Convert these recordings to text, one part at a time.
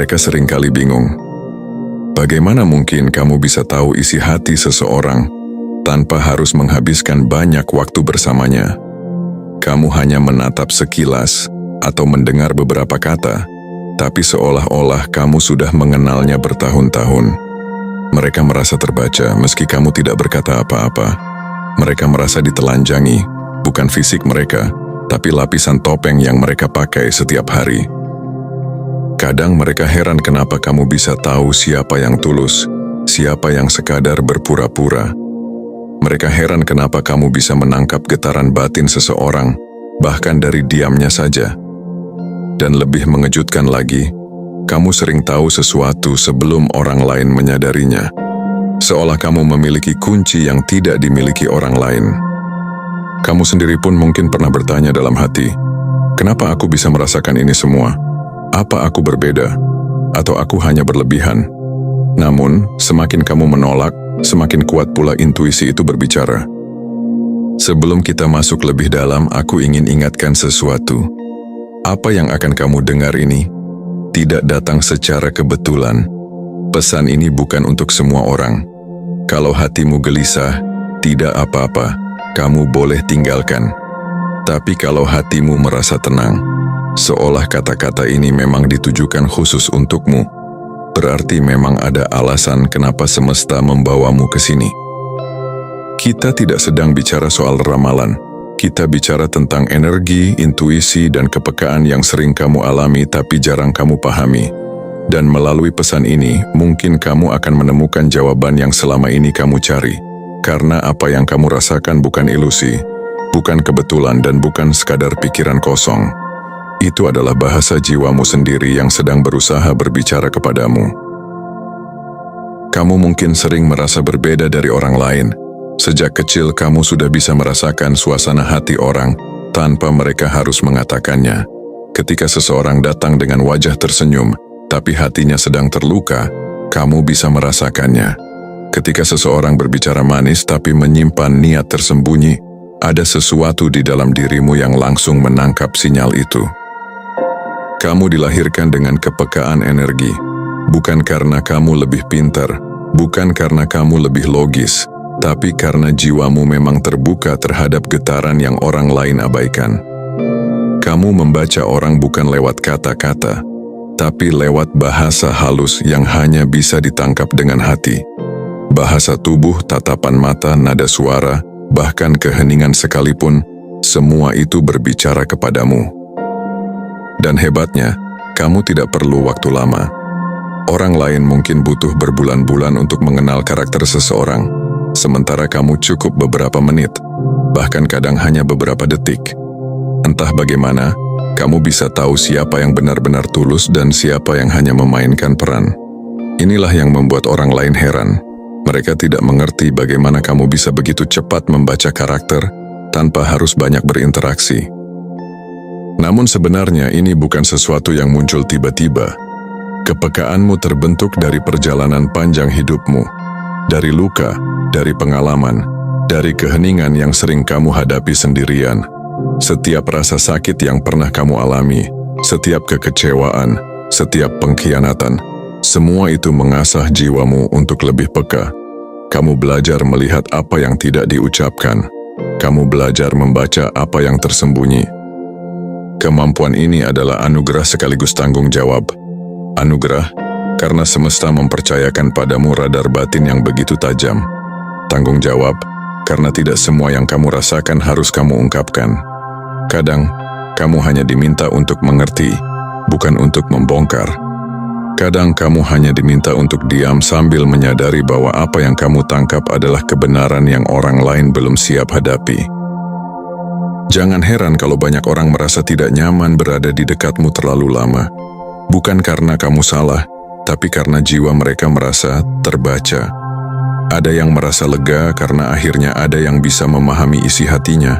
Mereka seringkali bingung. Bagaimana mungkin kamu bisa tahu isi hati seseorang tanpa harus menghabiskan banyak waktu bersamanya? Kamu hanya menatap sekilas atau mendengar beberapa kata, tapi seolah-olah kamu sudah mengenalnya bertahun-tahun. Mereka merasa terbaca meski kamu tidak berkata apa-apa. Mereka merasa ditelanjangi, bukan fisik mereka, tapi lapisan topeng yang mereka pakai setiap hari. Kadang mereka heran kenapa kamu bisa tahu siapa yang tulus, siapa yang sekadar berpura-pura. Mereka heran kenapa kamu bisa menangkap getaran batin seseorang, bahkan dari diamnya saja. Dan lebih mengejutkan lagi, kamu sering tahu sesuatu sebelum orang lain menyadarinya. Seolah kamu memiliki kunci yang tidak dimiliki orang lain. Kamu sendiri pun mungkin pernah bertanya dalam hati, kenapa aku bisa merasakan ini semua? Apa aku berbeda? Atau aku hanya berlebihan? Namun, semakin kamu menolak, semakin kuat pula intuisi itu berbicara. Sebelum kita masuk lebih dalam, aku ingin ingatkan sesuatu. Apa yang akan kamu dengar ini tidak datang secara kebetulan. Pesan ini bukan untuk semua orang. Kalau hatimu gelisah, tidak apa-apa, kamu boleh tinggalkan. Tapi kalau hatimu merasa tenang, seolah kata-kata ini memang ditujukan khusus untukmu, berarti memang ada alasan kenapa semesta membawamu ke sini. Kita tidak sedang bicara soal ramalan. Kita bicara tentang energi, intuisi, dan kepekaan yang sering kamu alami tapi jarang kamu pahami. Dan melalui pesan ini, mungkin kamu akan menemukan jawaban yang selama ini kamu cari. Karena apa yang kamu rasakan bukan ilusi, bukan kebetulan, dan bukan sekadar pikiran kosong. Itu adalah bahasa jiwamu sendiri yang sedang berusaha berbicara kepadamu. Kamu mungkin sering merasa berbeda dari orang lain. Sejak kecil kamu sudah bisa merasakan suasana hati orang tanpa mereka harus mengatakannya. Ketika seseorang datang dengan wajah tersenyum, tapi hatinya sedang terluka, kamu bisa merasakannya. Ketika seseorang berbicara manis tapi menyimpan niat tersembunyi, ada sesuatu di dalam dirimu yang langsung menangkap sinyal itu. Kamu dilahirkan dengan kepekaan energi, bukan karena kamu lebih pintar, bukan karena kamu lebih logis, tapi karena jiwamu memang terbuka terhadap getaran yang orang lain abaikan. Kamu membaca orang bukan lewat kata-kata, tapi lewat bahasa halus yang hanya bisa ditangkap dengan hati. Bahasa tubuh, tatapan mata, nada suara, bahkan keheningan sekalipun, semua itu berbicara kepadamu. Dan hebatnya, kamu tidak perlu waktu lama. Orang lain mungkin butuh berbulan-bulan untuk mengenal karakter seseorang, sementara kamu cukup beberapa menit, bahkan kadang hanya beberapa detik. Entah bagaimana, kamu bisa tahu siapa yang benar-benar tulus dan siapa yang hanya memainkan peran. Inilah yang membuat orang lain heran. Mereka tidak mengerti bagaimana kamu bisa begitu cepat membaca karakter tanpa harus banyak berinteraksi. Namun sebenarnya ini bukan sesuatu yang muncul tiba-tiba. Kepekaanmu terbentuk dari perjalanan panjang hidupmu, dari luka, dari pengalaman, dari keheningan yang sering kamu hadapi sendirian. Setiap rasa sakit yang pernah kamu alami, setiap kekecewaan, setiap pengkhianatan, semua itu mengasah jiwamu untuk lebih peka. Kamu belajar melihat apa yang tidak diucapkan. Kamu belajar membaca apa yang tersembunyi. Kemampuan ini adalah anugerah sekaligus tanggung jawab. Anugerah karena semesta mempercayakan padamu radar batin yang begitu tajam. Tanggung jawab karena tidak semua yang kamu rasakan harus kamu ungkapkan. Kadang, kamu hanya diminta untuk mengerti, bukan untuk membongkar. Kadang kamu hanya diminta untuk diam sambil menyadari bahwa apa yang kamu tangkap adalah kebenaran yang orang lain belum siap hadapi. Jangan heran kalau banyak orang merasa tidak nyaman berada di dekatmu terlalu lama. Bukan karena kamu salah, tapi karena jiwa mereka merasa terbaca. Ada yang merasa lega karena akhirnya ada yang bisa memahami isi hatinya.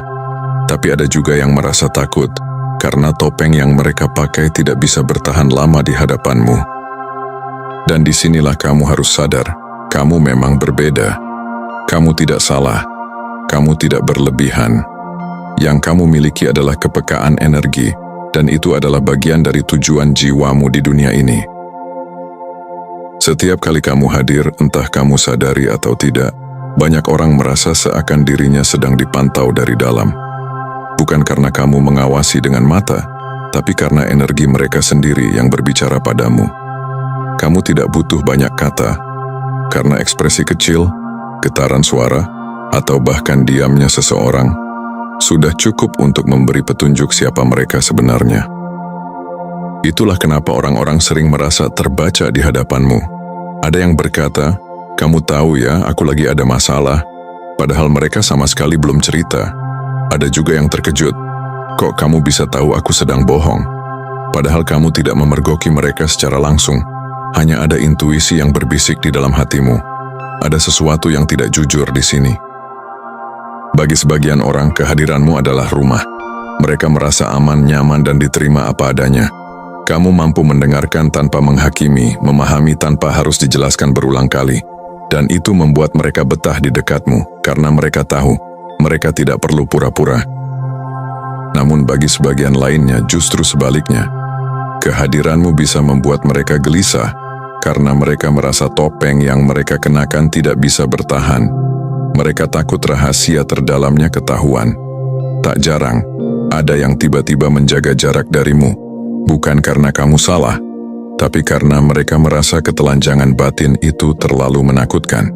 Tapi ada juga yang merasa takut karena topeng yang mereka pakai tidak bisa bertahan lama di hadapanmu. Dan disinilah kamu harus sadar, kamu memang berbeda. Kamu tidak salah, kamu tidak berlebihan. Yang kamu miliki adalah kepekaan energi, dan itu adalah bagian dari tujuan jiwamu di dunia ini. Setiap kali kamu hadir, entah kamu sadari atau tidak, banyak orang merasa seakan dirinya sedang dipantau dari dalam. Bukan karena kamu mengawasi dengan mata, tapi karena energi mereka sendiri yang berbicara padamu. Kamu tidak butuh banyak kata, karena ekspresi kecil, getaran suara, atau bahkan diamnya seseorang sudah cukup untuk memberi petunjuk siapa mereka sebenarnya. Itulah kenapa orang-orang sering merasa terbaca di hadapanmu. Ada yang berkata, "Kamu tahu ya, aku lagi ada masalah," padahal mereka sama sekali belum cerita. Ada juga yang terkejut, "Kok kamu bisa tahu aku sedang bohong?" Padahal kamu tidak memergoki mereka secara langsung. Hanya ada intuisi yang berbisik di dalam hatimu. Ada sesuatu yang tidak jujur di sini. Bagi sebagian orang, kehadiranmu adalah rumah. Mereka merasa aman, nyaman, dan diterima apa adanya. Kamu mampu mendengarkan tanpa menghakimi, memahami tanpa harus dijelaskan berulang kali. Dan itu membuat mereka betah di dekatmu, karena mereka tahu, mereka tidak perlu pura-pura. Namun bagi sebagian lainnya justru sebaliknya. Kehadiranmu bisa membuat mereka gelisah, karena mereka merasa topeng yang mereka kenakan tidak bisa bertahan. Mereka takut rahasia terdalamnya ketahuan. Tak jarang, ada yang tiba-tiba menjaga jarak darimu, bukan karena kamu salah, tapi karena mereka merasa ketelanjangan batin itu terlalu menakutkan.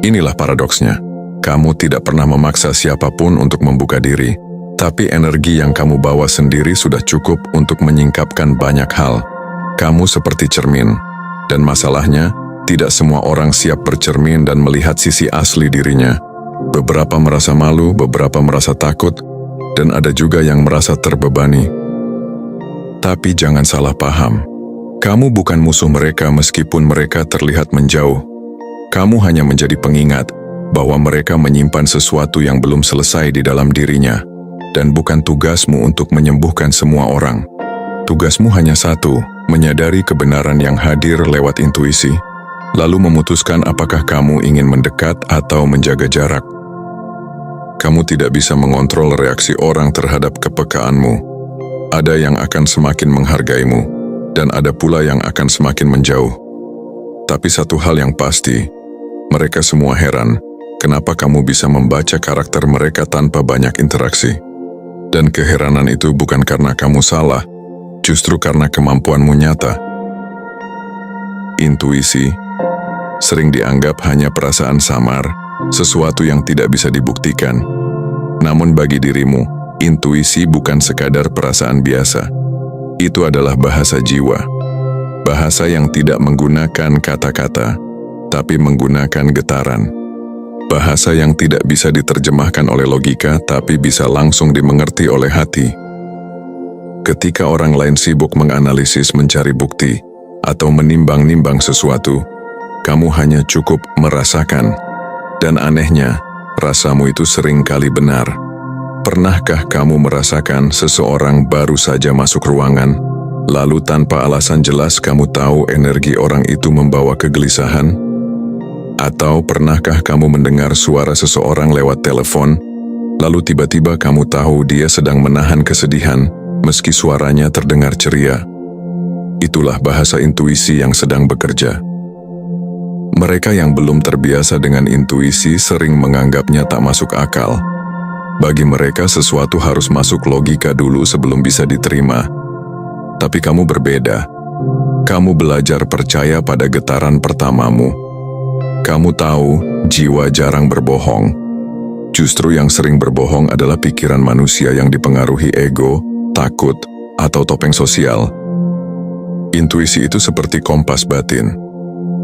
Inilah paradoksnya. Kamu tidak pernah memaksa siapapun untuk membuka diri, tapi energi yang kamu bawa sendiri sudah cukup untuk menyingkapkan banyak hal. Kamu seperti cermin, dan masalahnya, tidak semua orang siap bercermin dan melihat sisi asli dirinya. Beberapa merasa malu, beberapa merasa takut, dan ada juga yang merasa terbebani. Tapi jangan salah paham. Kamu bukan musuh mereka meskipun mereka terlihat menjauh. Kamu hanya menjadi pengingat bahwa mereka menyimpan sesuatu yang belum selesai di dalam dirinya. Dan bukan tugasmu untuk menyembuhkan semua orang. Tugasmu hanya satu, menyadari kebenaran yang hadir lewat intuisi, lalu memutuskan apakah kamu ingin mendekat atau menjaga jarak. Kamu tidak bisa mengontrol reaksi orang terhadap kepekaanmu. Ada yang akan semakin menghargaimu, dan ada pula yang akan semakin menjauh. Tapi satu hal yang pasti, mereka semua heran kenapa kamu bisa membaca karakter mereka tanpa banyak interaksi. Dan keheranan itu bukan karena kamu salah, justru karena kemampuanmu nyata. Intuisi sering dianggap hanya perasaan samar, sesuatu yang tidak bisa dibuktikan. Namun bagi dirimu, intuisi bukan sekadar perasaan biasa. Itu adalah bahasa jiwa. Bahasa yang tidak menggunakan kata-kata, tapi menggunakan getaran. Bahasa yang tidak bisa diterjemahkan oleh logika, tapi bisa langsung dimengerti oleh hati. Ketika orang lain sibuk menganalisis, mencari bukti, atau menimbang-nimbang sesuatu, kamu hanya cukup merasakan. Dan anehnya, rasamu itu sering kali benar. Pernahkah kamu merasakan seseorang baru saja masuk ruangan, lalu tanpa alasan jelas kamu tahu energi orang itu membawa kegelisahan? Atau pernahkah kamu mendengar suara seseorang lewat telepon, lalu tiba-tiba kamu tahu dia sedang menahan kesedihan, meski suaranya terdengar ceria? Itulah bahasa intuisi yang sedang bekerja. Mereka yang belum terbiasa dengan intuisi sering menganggapnya tak masuk akal. Bagi mereka sesuatu harus masuk logika dulu sebelum bisa diterima. Tapi kamu berbeda. Kamu belajar percaya pada getaran pertamamu. Kamu tahu, jiwa jarang berbohong. Justru yang sering berbohong adalah pikiran manusia yang dipengaruhi ego, takut, atau topeng sosial. Intuisi itu seperti kompas batin.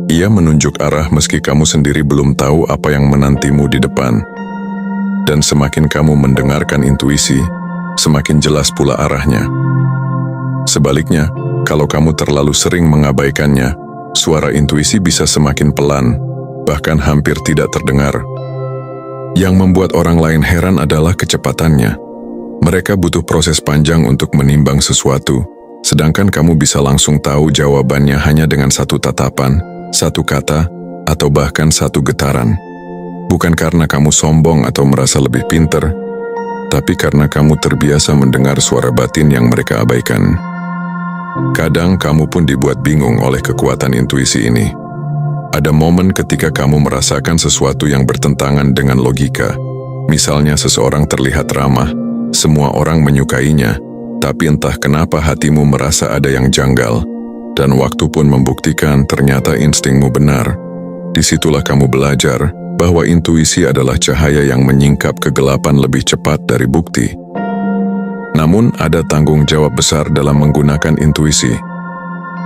Ia menunjuk arah meski kamu sendiri belum tahu apa yang menantimu di depan. Dan semakin kamu mendengarkan intuisi, semakin jelas pula arahnya. Sebaliknya, kalau kamu terlalu sering mengabaikannya, suara intuisi bisa semakin pelan, bahkan hampir tidak terdengar. Yang membuat orang lain heran adalah kecepatannya. Mereka butuh proses panjang untuk menimbang sesuatu, sedangkan kamu bisa langsung tahu jawabannya hanya dengan satu tatapan, satu kata, atau bahkan satu getaran. Bukan karena kamu sombong atau merasa lebih pintar, tapi karena kamu terbiasa mendengar suara batin yang mereka abaikan. Kadang kamu pun dibuat bingung oleh kekuatan intuisi ini. Ada momen ketika kamu merasakan sesuatu yang bertentangan dengan logika. Misalnya seseorang terlihat ramah, semua orang menyukainya, tapi entah kenapa hatimu merasa ada yang janggal. Dan waktu pun membuktikan ternyata instingmu benar. Disitulah kamu belajar bahwa intuisi adalah cahaya yang menyingkap kegelapan lebih cepat dari bukti. Namun ada tanggung jawab besar dalam menggunakan intuisi.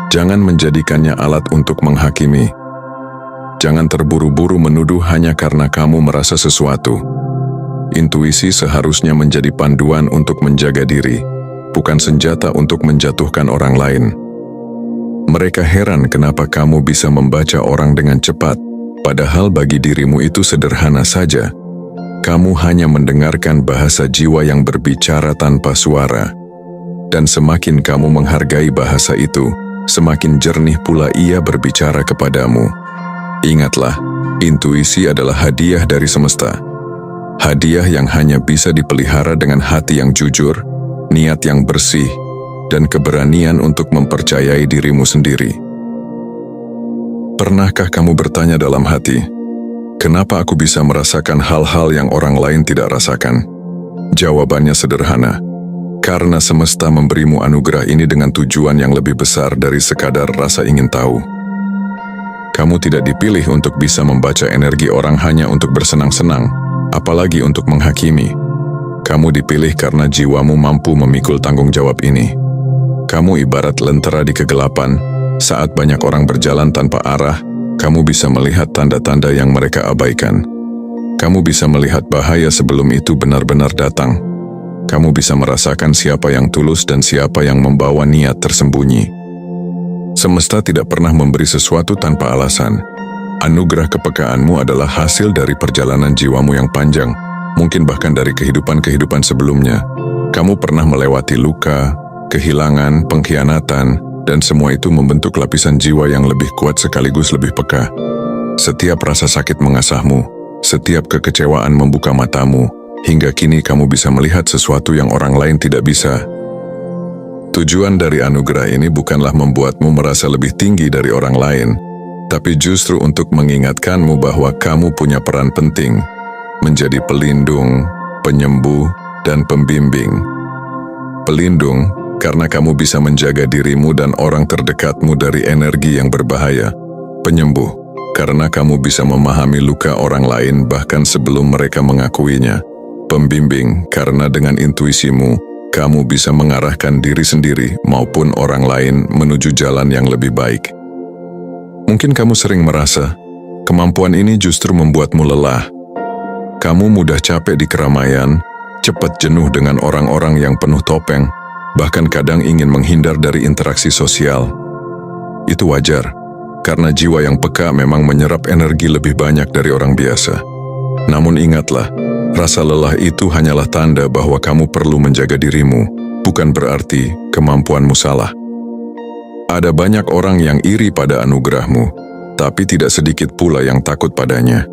Jangan menjadikannya alat untuk menghakimi. Jangan terburu-buru menuduh hanya karena kamu merasa sesuatu. Intuisi seharusnya menjadi panduan untuk menjaga diri, bukan senjata untuk menjatuhkan orang lain. Mereka heran kenapa kamu bisa membaca orang dengan cepat, padahal bagi dirimu itu sederhana saja. Kamu hanya mendengarkan bahasa jiwa yang berbicara tanpa suara. Dan semakin kamu menghargai bahasa itu, semakin jernih pula ia berbicara kepadamu. Ingatlah, intuisi adalah hadiah dari semesta. Hadiah yang hanya bisa dipelihara dengan hati yang jujur, niat yang bersih, dan keberanian untuk mempercayai dirimu sendiri. Pernahkah kamu bertanya dalam hati, kenapa aku bisa merasakan hal-hal yang orang lain tidak rasakan? Jawabannya sederhana, karena semesta memberimu anugerah ini dengan tujuan yang lebih besar dari sekadar rasa ingin tahu. Kamu tidak dipilih untuk bisa membaca energi orang hanya untuk bersenang-senang, apalagi untuk menghakimi. Kamu dipilih karena jiwamu mampu memikul tanggung jawab ini. Kamu ibarat lentera di kegelapan, saat banyak orang berjalan tanpa arah, kamu bisa melihat tanda-tanda yang mereka abaikan. Kamu bisa melihat bahaya sebelum itu benar-benar datang. Kamu bisa merasakan siapa yang tulus dan siapa yang membawa niat tersembunyi. Semesta tidak pernah memberi sesuatu tanpa alasan. Anugerah kepekaanmu adalah hasil dari perjalanan jiwamu yang panjang, mungkin bahkan dari kehidupan-kehidupan sebelumnya. Kamu pernah melewati luka, kehilangan, pengkhianatan, dan semua itu membentuk lapisan jiwa yang lebih kuat sekaligus lebih peka. Setiap rasa sakit mengasahmu, setiap kekecewaan membuka matamu, hingga kini kamu bisa melihat sesuatu yang orang lain tidak bisa. Tujuan dari anugerah ini bukanlah membuatmu merasa lebih tinggi dari orang lain, tapi justru untuk mengingatkanmu bahwa kamu punya peran penting, menjadi pelindung, penyembuh, dan pembimbing. Pelindung, karena kamu bisa menjaga dirimu dan orang terdekatmu dari energi yang berbahaya. Penyembuh, karena kamu bisa memahami luka orang lain bahkan sebelum mereka mengakuinya. Pembimbing, karena dengan intuisimu, kamu bisa mengarahkan diri sendiri maupun orang lain menuju jalan yang lebih baik. Mungkin kamu sering merasa, kemampuan ini justru membuatmu lelah. Kamu mudah capek di keramaian, cepat jenuh dengan orang-orang yang penuh topeng, bahkan kadang ingin menghindar dari interaksi sosial. Itu wajar, karena jiwa yang peka memang menyerap energi lebih banyak dari orang biasa. Namun ingatlah, rasa lelah itu hanyalah tanda bahwa kamu perlu menjaga dirimu, bukan berarti kemampuanmu salah. Ada banyak orang yang iri pada anugerahmu, tapi tidak sedikit pula yang takut padanya.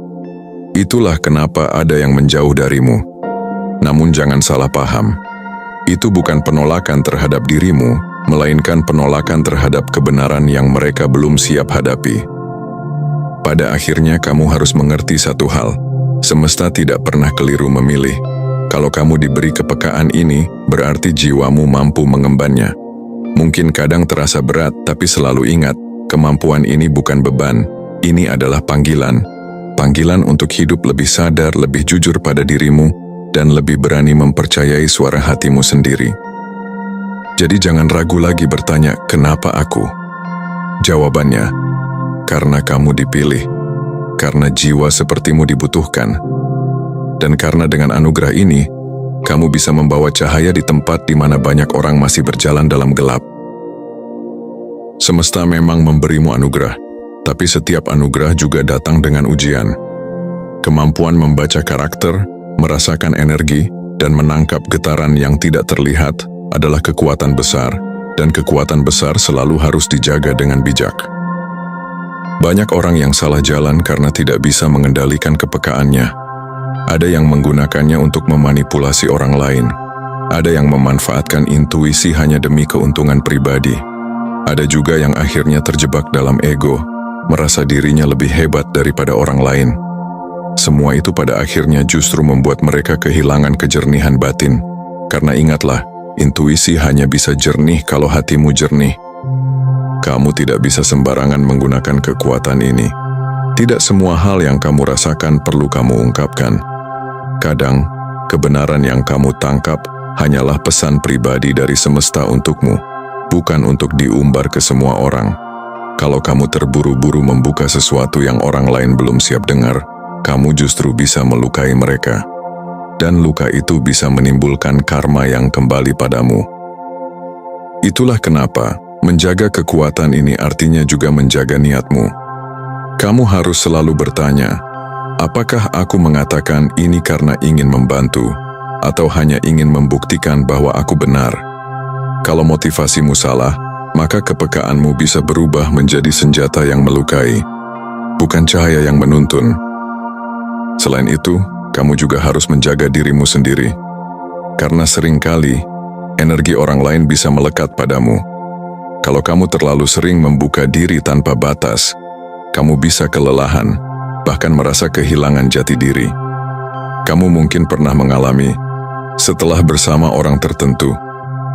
Itulah kenapa ada yang menjauh darimu. Namun jangan salah paham. Itu bukan penolakan terhadap dirimu, melainkan penolakan terhadap kebenaran yang mereka belum siap hadapi. Pada akhirnya kamu harus mengerti satu hal, semesta tidak pernah keliru memilih. Kalau kamu diberi kepekaan ini, berarti jiwamu mampu mengembannya. Mungkin kadang terasa berat, tapi selalu ingat, kemampuan ini bukan beban, ini adalah panggilan. Panggilan untuk hidup lebih sadar, lebih jujur pada dirimu, dan lebih berani mempercayai suara hatimu sendiri. Jadi jangan ragu lagi bertanya, kenapa aku? Jawabannya, karena kamu dipilih, karena jiwa sepertimu dibutuhkan, dan karena dengan anugerah ini, kamu bisa membawa cahaya di tempat di mana banyak orang masih berjalan dalam gelap. Semesta memang memberimu anugerah, tapi setiap anugerah juga datang dengan ujian. Kemampuan membaca karakter, merasakan energi, dan menangkap getaran yang tidak terlihat adalah kekuatan besar, dan kekuatan besar selalu harus dijaga dengan bijak. Banyak orang yang salah jalan karena tidak bisa mengendalikan kepekaannya. Ada yang menggunakannya untuk memanipulasi orang lain. Ada yang memanfaatkan intuisi hanya demi keuntungan pribadi. Ada juga yang akhirnya terjebak dalam ego, merasa dirinya lebih hebat daripada orang lain. Semua itu pada akhirnya justru membuat mereka kehilangan kejernihan batin. Karena ingatlah, intuisi hanya bisa jernih kalau hatimu jernih. Kamu tidak bisa sembarangan menggunakan kekuatan ini. Tidak semua hal yang kamu rasakan perlu kamu ungkapkan. Kadang, kebenaran yang kamu tangkap hanyalah pesan pribadi dari semesta untukmu, bukan untuk diumbar ke semua orang. Kalau kamu terburu-buru membuka sesuatu yang orang lain belum siap dengar, kamu justru bisa melukai mereka. Dan luka itu bisa menimbulkan karma yang kembali padamu. Itulah kenapa menjaga kekuatan ini artinya juga menjaga niatmu. Kamu harus selalu bertanya, apakah aku mengatakan ini karena ingin membantu, atau hanya ingin membuktikan bahwa aku benar? Kalau motivasimu salah, maka kepekaanmu bisa berubah menjadi senjata yang melukai, bukan cahaya yang menuntun. Selain itu, kamu juga harus menjaga dirimu sendiri. Karena seringkali, energi orang lain bisa melekat padamu. Kalau kamu terlalu sering membuka diri tanpa batas, kamu bisa kelelahan, bahkan merasa kehilangan jati diri. Kamu mungkin pernah mengalami, setelah bersama orang tertentu,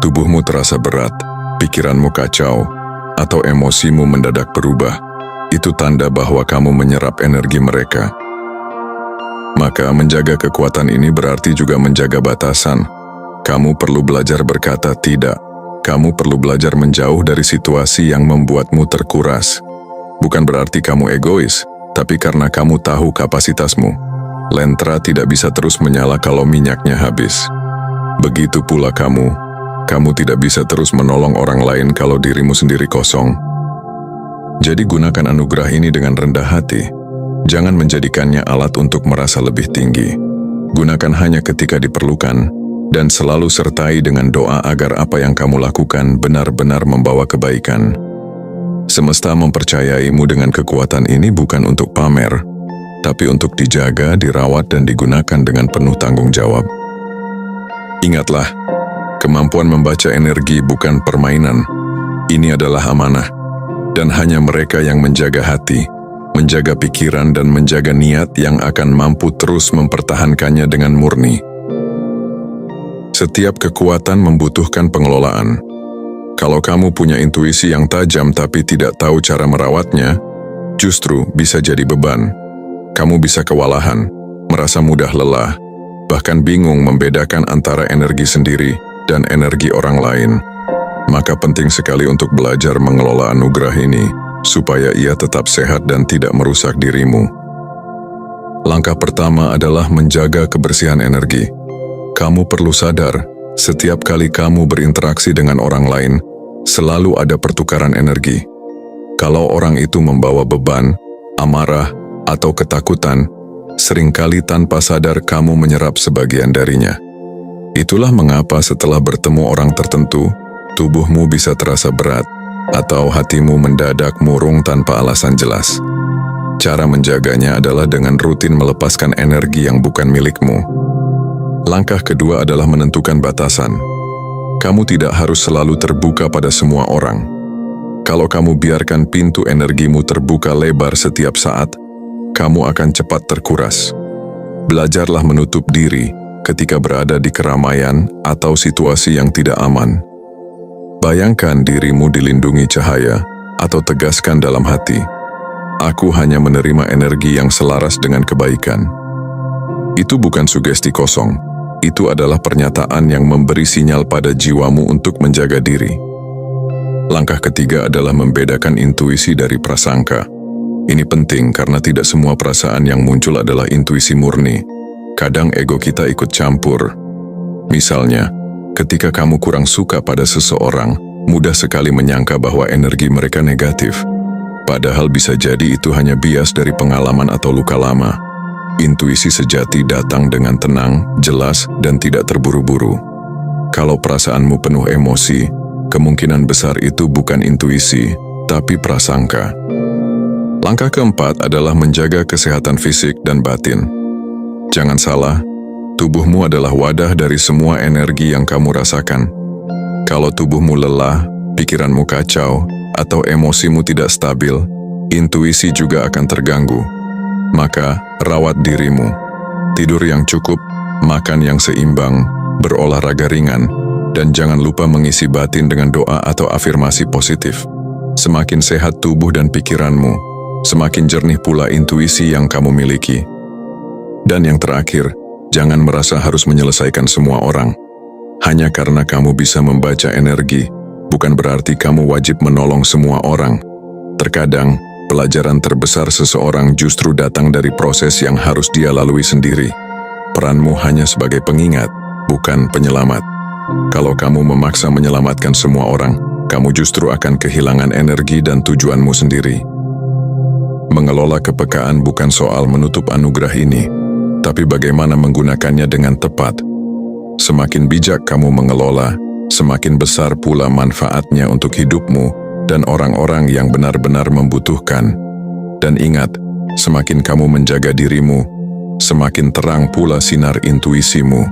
tubuhmu terasa berat, pikiranmu kacau, atau emosimu mendadak berubah. Itu tanda bahwa kamu menyerap energi mereka. Maka menjaga kekuatan ini berarti juga menjaga batasan. Kamu perlu belajar berkata tidak. Kamu perlu belajar menjauh dari situasi yang membuatmu terkuras. Bukan berarti kamu egois, tapi karena kamu tahu kapasitasmu. Lentera tidak bisa terus menyala kalau minyaknya habis. Begitu pula kamu tidak bisa terus menolong orang lain kalau dirimu sendiri kosong. Jadi gunakan anugerah ini dengan rendah hati. Jangan menjadikannya alat untuk merasa lebih tinggi. Gunakan hanya ketika diperlukan, dan selalu sertai dengan doa agar apa yang kamu lakukan benar-benar membawa kebaikan. Semesta mempercayaimu dengan kekuatan ini bukan untuk pamer, tapi untuk dijaga, dirawat, dan digunakan dengan penuh tanggung jawab. Ingatlah, kemampuan membaca energi bukan permainan. Ini adalah amanah, dan hanya mereka yang menjaga hati, menjaga pikiran, dan menjaga niat yang akan mampu terus mempertahankannya dengan murni. Setiap kekuatan membutuhkan pengelolaan. Kalau kamu punya intuisi yang tajam tapi tidak tahu cara merawatnya, justru bisa jadi beban. Kamu bisa kewalahan, merasa mudah lelah, bahkan bingung membedakan antara energi sendiri dan energi orang lain. Maka penting sekali untuk belajar mengelola anugerah ini, supaya ia tetap sehat dan tidak merusak dirimu. Langkah pertama adalah menjaga kebersihan energi. Kamu perlu sadar, setiap kali kamu berinteraksi dengan orang lain, selalu ada pertukaran energi. Kalau orang itu membawa beban, amarah, atau ketakutan, seringkali tanpa sadar kamu menyerap sebagian darinya. Itulah mengapa setelah bertemu orang tertentu, tubuhmu bisa terasa berat, atau hatimu mendadak murung tanpa alasan jelas. Cara menjaganya adalah dengan rutin melepaskan energi yang bukan milikmu. Langkah kedua adalah menentukan batasan. Kamu tidak harus selalu terbuka pada semua orang. Kalau kamu biarkan pintu energimu terbuka lebar setiap saat, kamu akan cepat terkuras. Belajarlah menutup diri ketika berada di keramaian atau situasi yang tidak aman. Bayangkan dirimu dilindungi cahaya, atau tegaskan dalam hati, aku hanya menerima energi yang selaras dengan kebaikan. Itu bukan sugesti kosong, itu adalah pernyataan yang memberi sinyal pada jiwamu untuk menjaga diri. Langkah ketiga adalah membedakan intuisi dari prasangka. Ini penting karena tidak semua perasaan yang muncul adalah intuisi murni. Kadang ego kita ikut campur. Misalnya, ketika kamu kurang suka pada seseorang, mudah sekali menyangka bahwa energi mereka negatif. Padahal bisa jadi itu hanya bias dari pengalaman atau luka lama. Intuisi sejati datang dengan tenang, jelas, dan tidak terburu-buru. Kalau perasaanmu penuh emosi, kemungkinan besar itu bukan intuisi, tapi prasangka. Langkah keempat adalah menjaga kesehatan fisik dan batin. Jangan salah, tubuhmu adalah wadah dari semua energi yang kamu rasakan. Kalau tubuhmu lelah, pikiranmu kacau, atau emosimu tidak stabil, intuisi juga akan terganggu. Maka, rawat dirimu. Tidur yang cukup, makan yang seimbang, berolahraga ringan, dan jangan lupa mengisi batin dengan doa atau afirmasi positif. Semakin sehat tubuh dan pikiranmu, semakin jernih pula intuisi yang kamu miliki. Dan yang terakhir, jangan merasa harus menyelesaikan semua orang. Hanya karena kamu bisa membaca energi, bukan berarti kamu wajib menolong semua orang. Terkadang, pelajaran terbesar seseorang justru datang dari proses yang harus dia lalui sendiri. Peranmu hanya sebagai pengingat, bukan penyelamat. Kalau kamu memaksa menyelamatkan semua orang, kamu justru akan kehilangan energi dan tujuanmu sendiri. Mengelola kepekaan bukan soal menutup anugerah ini, tapi bagaimana menggunakannya dengan tepat. Semakin bijak kamu mengelola, semakin besar pula manfaatnya untuk hidupmu dan orang-orang yang benar-benar membutuhkan. Dan ingat, semakin kamu menjaga dirimu, semakin terang pula sinar intuisimu.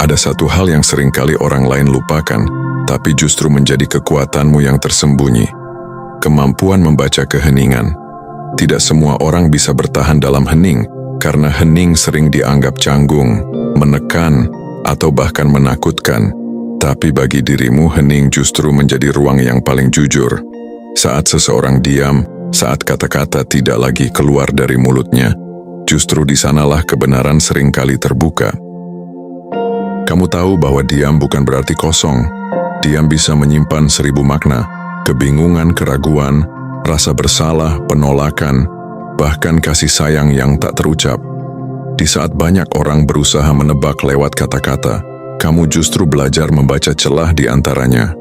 Ada satu hal yang seringkali orang lain lupakan, tapi justru menjadi kekuatanmu yang tersembunyi. Kemampuan membaca keheningan. Tidak semua orang bisa bertahan dalam hening, karena hening sering dianggap canggung, menekan, atau bahkan menakutkan. Tapi bagi dirimu, hening justru menjadi ruang yang paling jujur. Saat seseorang diam, saat kata-kata tidak lagi keluar dari mulutnya, justru di sanalah kebenaran seringkali terbuka. Kamu tahu bahwa diam bukan berarti kosong. Diam bisa menyimpan 1000 makna, kebingungan, keraguan, rasa bersalah, penolakan, bahkan kasih sayang yang tak terucap. Di saat banyak orang berusaha menebak lewat kata-kata, kamu justru belajar membaca celah di antaranya.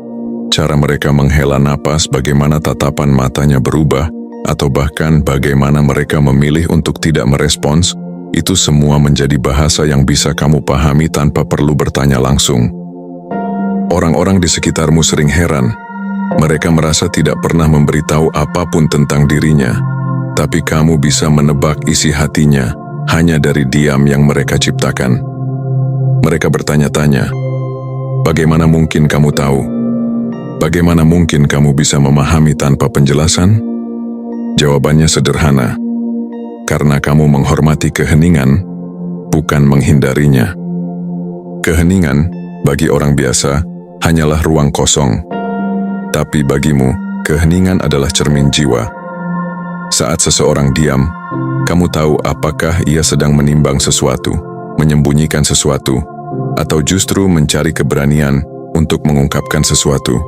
Cara mereka menghela napas, bagaimana tatapan matanya berubah, atau bahkan bagaimana mereka memilih untuk tidak merespons, itu semua menjadi bahasa yang bisa kamu pahami tanpa perlu bertanya langsung. Orang-orang di sekitarmu sering heran. Mereka merasa tidak pernah memberitahu apapun tentang dirinya, tapi kamu bisa menebak isi hatinya hanya dari diam yang mereka ciptakan. Mereka bertanya-tanya, bagaimana mungkin kamu tahu? Bagaimana mungkin kamu bisa memahami tanpa penjelasan? Jawabannya sederhana, karena kamu menghormati keheningan, bukan menghindarinya. Keheningan, bagi orang biasa, hanyalah ruang kosong. Tapi bagimu, keheningan adalah cermin jiwa. Saat seseorang diam, kamu tahu apakah ia sedang menimbang sesuatu, menyembunyikan sesuatu, atau justru mencari keberanian untuk mengungkapkan sesuatu.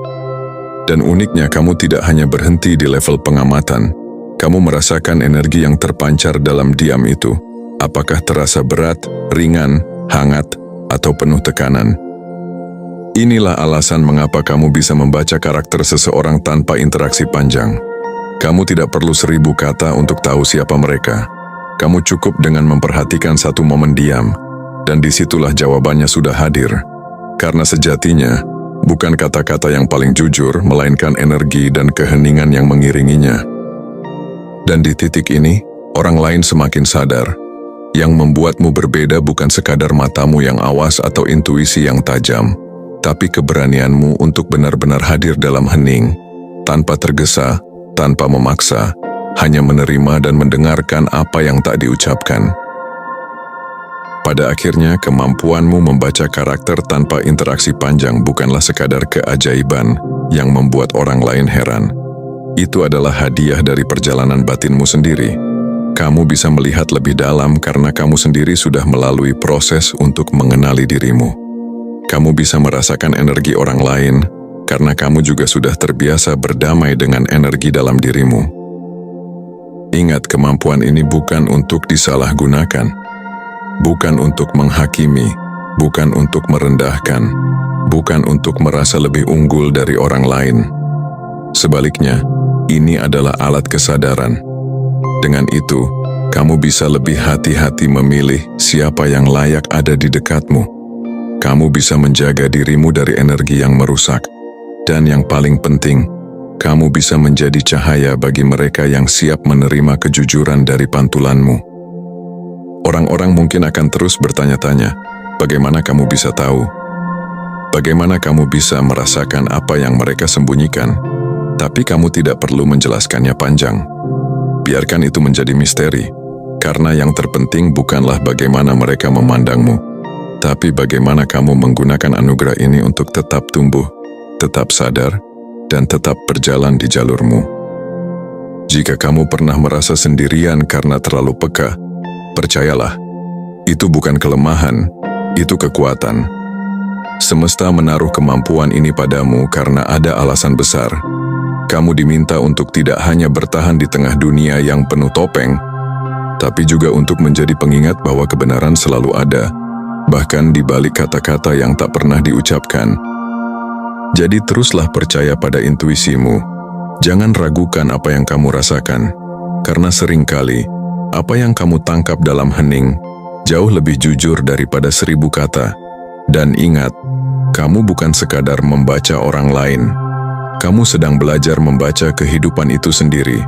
Dan uniknya, kamu tidak hanya berhenti di level pengamatan. Kamu merasakan energi yang terpancar dalam diam itu. Apakah terasa berat, ringan, hangat, atau penuh tekanan? Inilah alasan mengapa kamu bisa membaca karakter seseorang tanpa interaksi panjang. Kamu tidak perlu 1000 kata untuk tahu siapa mereka. Kamu cukup dengan memperhatikan satu momen diam, dan disitulah jawabannya sudah hadir. Karena sejatinya, bukan kata-kata yang paling jujur, melainkan energi dan keheningan yang mengiringinya. Dan di titik ini, orang lain semakin sadar. Yang membuatmu berbeda bukan sekadar matamu yang awas atau intuisi yang tajam, tapi keberanianmu untuk benar-benar hadir dalam hening, tanpa tergesa, tanpa memaksa, hanya menerima dan mendengarkan apa yang tak diucapkan. Pada akhirnya, kemampuanmu membaca karakter tanpa interaksi panjang bukanlah sekadar keajaiban yang membuat orang lain heran. Itu adalah hadiah dari perjalanan batinmu sendiri. Kamu bisa melihat lebih dalam karena kamu sendiri sudah melalui proses untuk mengenali dirimu. Kamu bisa merasakan energi orang lain karena kamu juga sudah terbiasa berdamai dengan energi dalam dirimu. Ingat, kemampuan ini bukan untuk disalahgunakan, bukan untuk menghakimi, bukan untuk merendahkan, bukan untuk merasa lebih unggul dari orang lain. Sebaliknya, ini adalah alat kesadaran. Dengan itu, kamu bisa lebih hati-hati memilih siapa yang layak ada di dekatmu. Kamu bisa menjaga dirimu dari energi yang merusak. Dan yang paling penting, kamu bisa menjadi cahaya bagi mereka yang siap menerima kejujuran dari pantulanmu. Orang-orang mungkin akan terus bertanya-tanya, bagaimana kamu bisa tahu? Bagaimana kamu bisa merasakan apa yang mereka sembunyikan, tapi kamu tidak perlu menjelaskannya panjang. Biarkan itu menjadi misteri, karena yang terpenting bukanlah bagaimana mereka memandangmu, tapi bagaimana kamu menggunakan anugerah ini untuk tetap tumbuh, tetap sadar, dan tetap berjalan di jalurmu. Jika kamu pernah merasa sendirian karena terlalu peka, percayalah, itu bukan kelemahan, itu kekuatan. Semesta menaruh kemampuan ini padamu karena ada alasan besar. Kamu diminta untuk tidak hanya bertahan di tengah dunia yang penuh topeng, tapi juga untuk menjadi pengingat bahwa kebenaran selalu ada, bahkan di balik kata-kata yang tak pernah diucapkan. Jadi teruslah percaya pada intuisimu. Jangan ragukan apa yang kamu rasakan, karena seringkali apa yang kamu tangkap dalam hening jauh lebih jujur daripada 1000 kata. Dan ingat, kamu bukan sekadar membaca orang lain. Kamu sedang belajar membaca kehidupan itu sendiri.